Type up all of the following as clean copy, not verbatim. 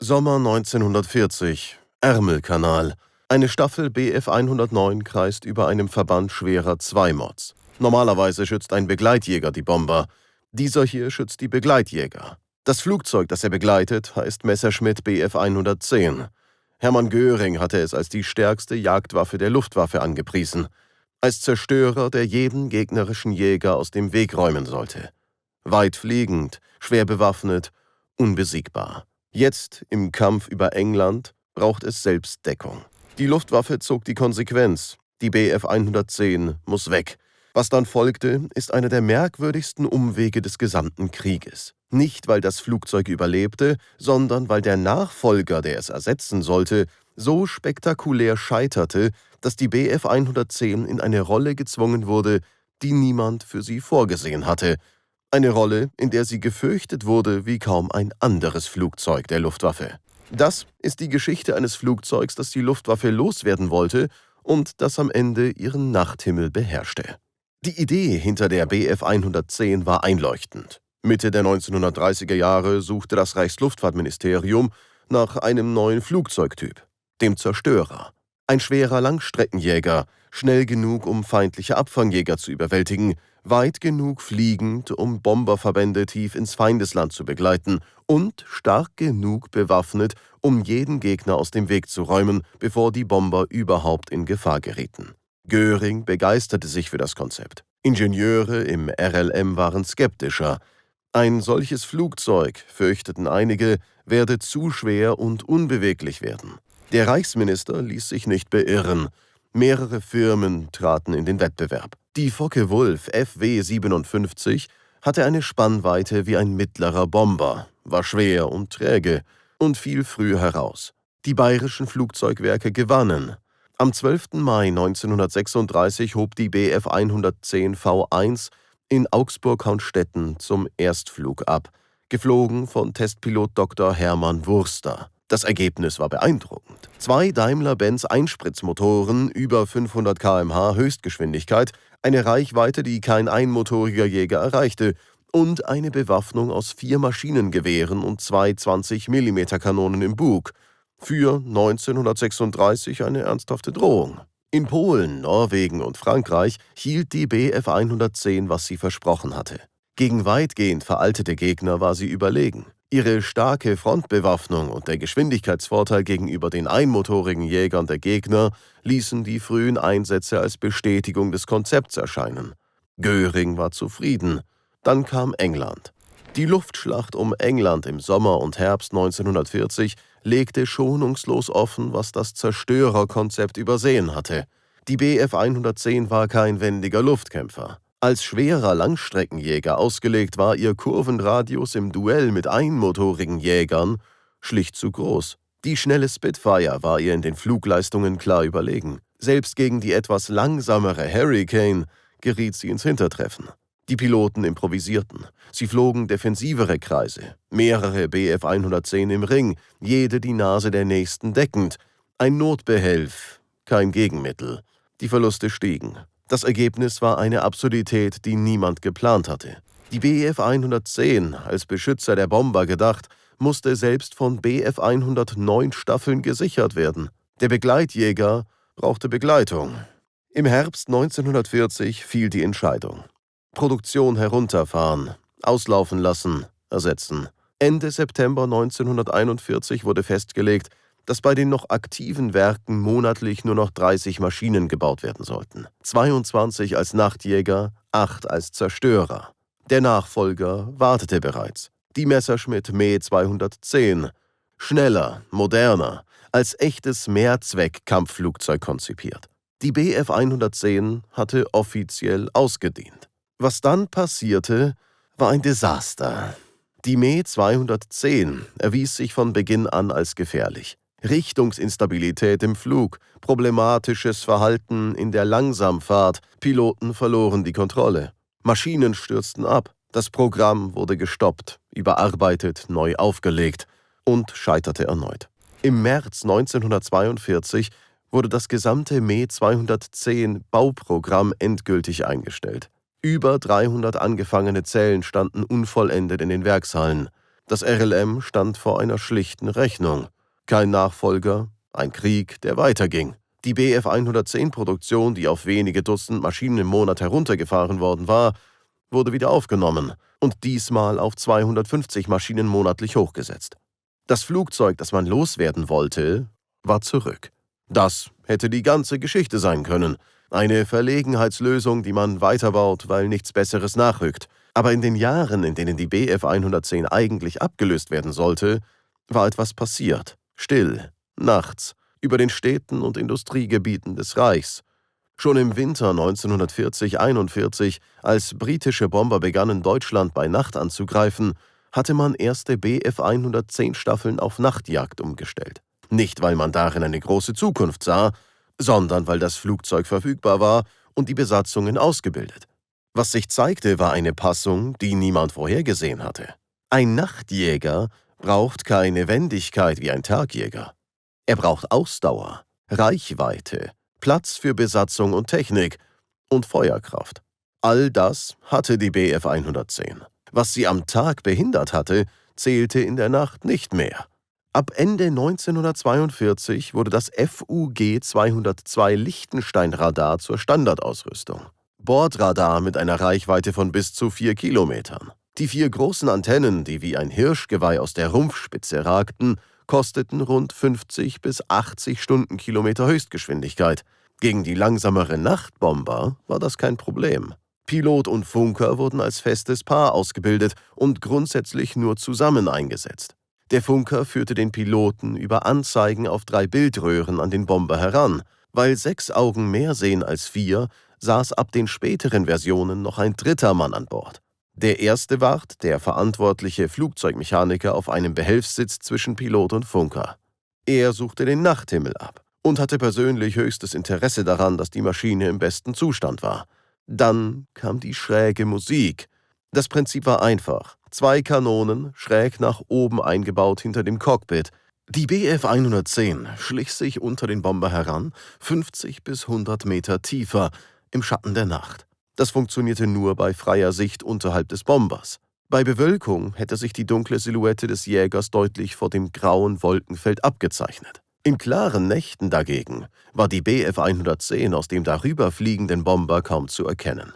Sommer 1940, Ärmelkanal. Eine Staffel Bf 109 kreist über einem Verband schwerer Zweimods. Normalerweise schützt ein Begleitjäger die Bomber. Dieser hier schützt die Begleitjäger. Das Flugzeug, das er begleitet, heißt Messerschmitt Bf 110. Hermann Göring hatte es als die stärkste Jagdwaffe der Luftwaffe angepriesen. Als Zerstörer, der jeden gegnerischen Jäger aus dem Weg räumen sollte. Weit fliegend, schwer bewaffnet, unbesiegbar. Jetzt, im Kampf über England, braucht es Selbstdeckung. Die Luftwaffe zog die Konsequenz. Die Bf 110 muss weg. Was dann folgte, ist einer der merkwürdigsten Umwege des gesamten Krieges. Nicht, weil das Flugzeug überlebte, sondern weil der Nachfolger, der es ersetzen sollte, so spektakulär scheiterte, dass die Bf 110 in eine Rolle gezwungen wurde, die niemand für sie vorgesehen hatte. Eine Rolle, in der sie gefürchtet wurde wie kaum ein anderes Flugzeug der Luftwaffe. Das ist die Geschichte eines Flugzeugs, das die Luftwaffe loswerden wollte und das am Ende ihren Nachthimmel beherrschte. Die Idee hinter der Bf 110 war einleuchtend. Mitte der 1930er Jahre suchte das Reichsluftfahrtministerium nach einem neuen Flugzeugtyp, dem Zerstörer. Ein schwerer Langstreckenjäger, schnell genug, um feindliche Abfangjäger zu überwältigen, weit genug fliegend, um Bomberverbände tief ins Feindesland zu begleiten und stark genug bewaffnet, um jeden Gegner aus dem Weg zu räumen, bevor die Bomber überhaupt in Gefahr gerieten. Göring begeisterte sich für das Konzept. Ingenieure im RLM waren skeptischer. Ein solches Flugzeug, fürchteten einige, werde zu schwer und unbeweglich werden. Der Reichsminister ließ sich nicht beirren. Mehrere Firmen traten in den Wettbewerb. Die Focke-Wulf Fw 57 hatte eine Spannweite wie ein mittlerer Bomber, war schwer und träge und fiel früh heraus. Die bayerischen Flugzeugwerke gewannen. Am 12. Mai 1936 hob die Bf 110 V1 in Augsburg-Haunstetten zum Erstflug ab, geflogen von Testpilot Dr. Hermann Wurster. Das Ergebnis war beeindruckend. 2 Daimler-Benz-Einspritzmotoren, über 500 km/h Höchstgeschwindigkeit, eine Reichweite, die kein einmotoriger Jäger erreichte, und eine Bewaffnung aus 4 Maschinengewehren und 2 20-mm-Kanonen im Bug. Für 1936 eine ernsthafte Drohung. In Polen, Norwegen und Frankreich hielt die Bf 110, was sie versprochen hatte. Gegen weitgehend veraltete Gegner war sie überlegen. Ihre starke Frontbewaffnung und der Geschwindigkeitsvorteil gegenüber den einmotorigen Jägern der Gegner ließen die frühen Einsätze als Bestätigung des Konzepts erscheinen. Göring war zufrieden. Dann kam England. Die Luftschlacht um England im Sommer und Herbst 1940 legte schonungslos offen, was das Zerstörerkonzept übersehen hatte. Die Bf 110 war kein wendiger Luftkämpfer. Als schwerer Langstreckenjäger ausgelegt war ihr Kurvenradius im Duell mit einmotorigen Jägern schlicht zu groß. Die schnelle Spitfire war ihr in den Flugleistungen klar überlegen. Selbst gegen die etwas langsamere Hurricane geriet sie ins Hintertreffen. Die Piloten improvisierten. Sie flogen defensivere Kreise, mehrere Bf 110 im Ring, jede die Nase der nächsten deckend. Ein Notbehelf, kein Gegenmittel. Die Verluste stiegen. Das Ergebnis war eine Absurdität, die niemand geplant hatte. Die Bf 110, als Beschützer der Bomber gedacht, musste selbst von Bf 109 Staffeln gesichert werden. Der Begleitjäger brauchte Begleitung. Im Herbst 1940 fiel die Entscheidung. Produktion herunterfahren, auslaufen lassen, ersetzen. Ende September 1941 wurde festgelegt, dass bei den noch aktiven Werken monatlich nur noch 30 Maschinen gebaut werden sollten. 22 als Nachtjäger, 8 als Zerstörer. Der Nachfolger wartete bereits. Die Messerschmitt Me 210. Schneller, moderner, als echtes Mehrzweck-Kampfflugzeug konzipiert. Die Bf 110 hatte offiziell ausgedient. Was dann passierte, war ein Desaster. Die Me 210 erwies sich von Beginn an als gefährlich. Richtungsinstabilität im Flug, problematisches Verhalten in der Langsamfahrt, Piloten verloren die Kontrolle. Maschinen stürzten ab, das Programm wurde gestoppt, überarbeitet, neu aufgelegt und scheiterte erneut. Im März 1942 wurde das gesamte Me 210 Bauprogramm endgültig eingestellt. Über 300 angefangene Zellen standen unvollendet in den Werkshallen. Das RLM stand vor einer schlichten Rechnung. Kein Nachfolger, ein Krieg, der weiterging. Die Bf 110-Produktion, die auf wenige Dutzend Maschinen im Monat heruntergefahren worden war, wurde wieder aufgenommen und diesmal auf 250 Maschinen monatlich hochgesetzt. Das Flugzeug, das man loswerden wollte, war zurück. Das hätte die ganze Geschichte sein können. Eine Verlegenheitslösung, die man weiterbaut, weil nichts Besseres nachrückt. Aber in den Jahren, in denen die Bf 110 eigentlich abgelöst werden sollte, war etwas passiert. Still, nachts, über den Städten und Industriegebieten des Reichs. Schon im Winter 1940/41, als britische Bomber begannen, Deutschland bei Nacht anzugreifen, hatte man erste Bf 110 Staffeln auf Nachtjagd umgestellt. Nicht, weil man darin eine große Zukunft sah, sondern weil das Flugzeug verfügbar war und die Besatzungen ausgebildet. Was sich zeigte, war eine Passung, die niemand vorhergesehen hatte. Ein Nachtjäger braucht keine Wendigkeit wie ein Tagjäger. Er braucht Ausdauer, Reichweite, Platz für Besatzung und Technik und Feuerkraft. All das hatte die Bf 110. Was sie am Tag behindert hatte, zählte in der Nacht nicht mehr. Ab Ende 1942 wurde das FUG 202 Lichtenstein-Radar zur Standardausrüstung. Bordradar mit einer Reichweite von bis zu 4 Kilometern. Die 4 großen Antennen, die wie ein Hirschgeweih aus der Rumpfspitze ragten, kosteten rund 50 bis 80 Stundenkilometer Höchstgeschwindigkeit. Gegen die langsameren Nachtbomber war das kein Problem. Pilot und Funker wurden als festes Paar ausgebildet und grundsätzlich nur zusammen eingesetzt. Der Funker führte den Piloten über Anzeigen auf 3 Bildröhren an den Bomber heran. Weil 6 Augen mehr sehen als 4, saß ab den späteren Versionen noch ein 3. Mann an Bord. Der erste Wart, der verantwortliche Flugzeugmechaniker auf einem Behelfssitz zwischen Pilot und Funker. Er suchte den Nachthimmel ab und hatte persönlich höchstes Interesse daran, dass die Maschine im besten Zustand war. Dann kam die schräge Musik. Das Prinzip war einfach. 2 Kanonen, schräg nach oben eingebaut hinter dem Cockpit. Die Bf 110 schlich sich unter den Bomber heran, 50 bis 100 Meter tiefer, im Schatten der Nacht. Das funktionierte nur bei freier Sicht unterhalb des Bombers. Bei Bewölkung hätte sich die dunkle Silhouette des Jägers deutlich vor dem grauen Wolkenfeld abgezeichnet. In klaren Nächten dagegen war die Bf 110 aus dem darüber fliegenden Bomber kaum zu erkennen.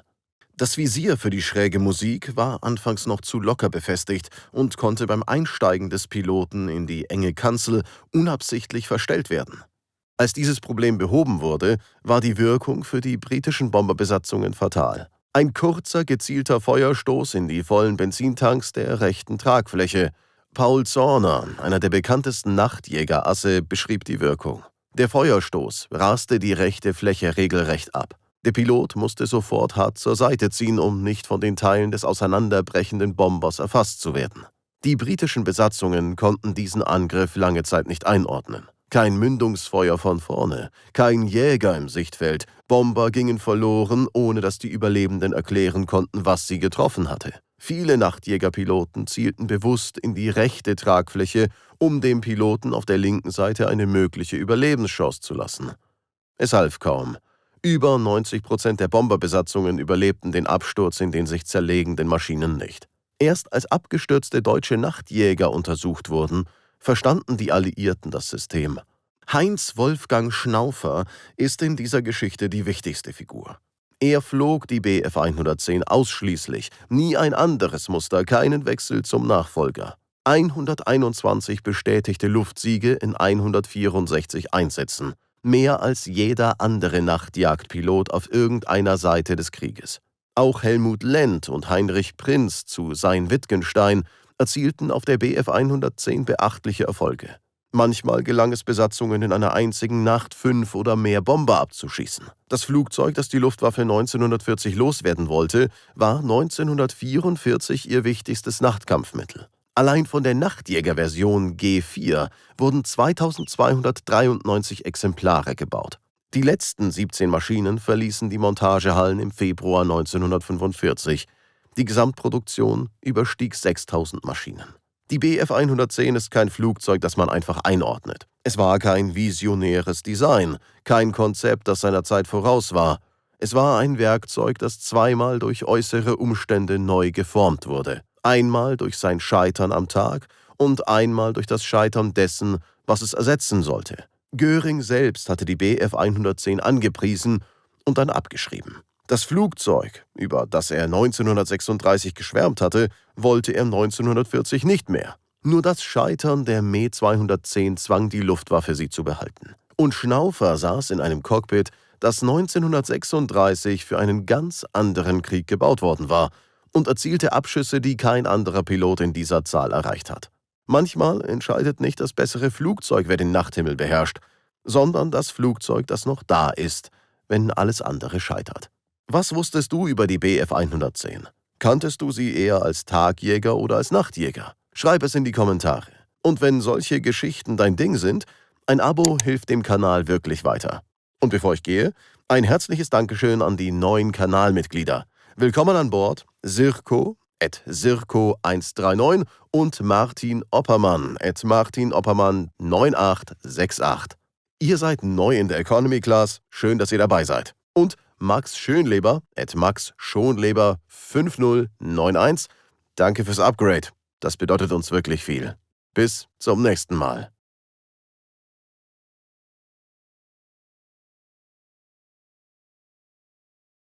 Das Visier für die schräge Musik war anfangs noch zu locker befestigt und konnte beim Einsteigen des Piloten in die enge Kanzel unabsichtlich verstellt werden. Als dieses Problem behoben wurde, war die Wirkung für die britischen Bomberbesatzungen fatal. Ein kurzer, gezielter Feuerstoß in die vollen Benzintanks der rechten Tragfläche. Paul Zorner, einer der bekanntesten Nachtjägerasse, beschrieb die Wirkung. Der Feuerstoß raste die rechte Fläche regelrecht ab. Der Pilot musste sofort hart zur Seite ziehen, um nicht von den Teilen des auseinanderbrechenden Bombers erfasst zu werden. Die britischen Besatzungen konnten diesen Angriff lange Zeit nicht einordnen. Kein Mündungsfeuer von vorne, kein Jäger im Sichtfeld. Bomber gingen verloren, ohne dass die Überlebenden erklären konnten, was sie getroffen hatte. Viele Nachtjägerpiloten zielten bewusst in die rechte Tragfläche, um dem Piloten auf der linken Seite eine mögliche Überlebenschance zu lassen. Es half kaum. Über 90% der Bomberbesatzungen überlebten den Absturz in den sich zerlegenden Maschinen nicht. Erst als abgestürzte deutsche Nachtjäger untersucht wurden, verstanden die Alliierten das System. Heinz Wolfgang Schnaufer ist in dieser Geschichte die wichtigste Figur. Er flog die Bf 110 ausschließlich, nie ein anderes Muster, keinen Wechsel zum Nachfolger. 121 bestätigte Luftsiege in 164 Einsätzen. Mehr als jeder andere Nachtjagdpilot auf irgendeiner Seite des Krieges. Auch Helmut Lent und Heinrich Prinz zu Sein-Wittgenstein erzielten auf der Bf 110 beachtliche Erfolge. Manchmal gelang es Besatzungen in einer einzigen Nacht 5 oder mehr Bomber abzuschießen. Das Flugzeug, das die Luftwaffe 1940 loswerden wollte, war 1944 ihr wichtigstes Nachtkampfmittel. Allein von der Nachtjäger-Version G4 wurden 2293 Exemplare gebaut. Die letzten 17 Maschinen verließen die Montagehallen im Februar 1945. Die Gesamtproduktion überstieg 6000 Maschinen. Die Bf 110 ist kein Flugzeug, das man einfach einordnet. Es war kein visionäres Design, kein Konzept, das seiner Zeit voraus war. Es war ein Werkzeug, das zweimal durch äußere Umstände neu geformt wurde. Einmal durch sein Scheitern am Tag und einmal durch das Scheitern dessen, was es ersetzen sollte. Göring selbst hatte die Bf 110 angepriesen und dann abgeschrieben. Das Flugzeug, über das er 1936 geschwärmt hatte, wollte er 1940 nicht mehr. Nur das Scheitern der Me 210 zwang die Luftwaffe, sie zu behalten. Und Schnaufer saß in einem Cockpit, das 1936 für einen ganz anderen Krieg gebaut worden war und erzielte Abschüsse, die kein anderer Pilot in dieser Zahl erreicht hat. Manchmal entscheidet nicht das bessere Flugzeug, wer den Nachthimmel beherrscht, sondern das Flugzeug, das noch da ist, wenn alles andere scheitert. Was wusstest du über die Bf 110? Kanntest du sie eher als Tagjäger oder als Nachtjäger? Schreib es in die Kommentare. Und wenn solche Geschichten dein Ding sind, ein Abo hilft dem Kanal wirklich weiter. Und bevor ich gehe, ein herzliches Dankeschön an die neuen Kanalmitglieder. Willkommen an Bord, Sirko @Sirko139 und Martin Oppermann @MartinOppermann9868. Ihr seid neu in der Economy Class, schön, dass ihr dabei seid. Und Max Schönleber @MaxSchonleber5091, danke fürs Upgrade. Das bedeutet uns wirklich viel. Bis zum nächsten Mal.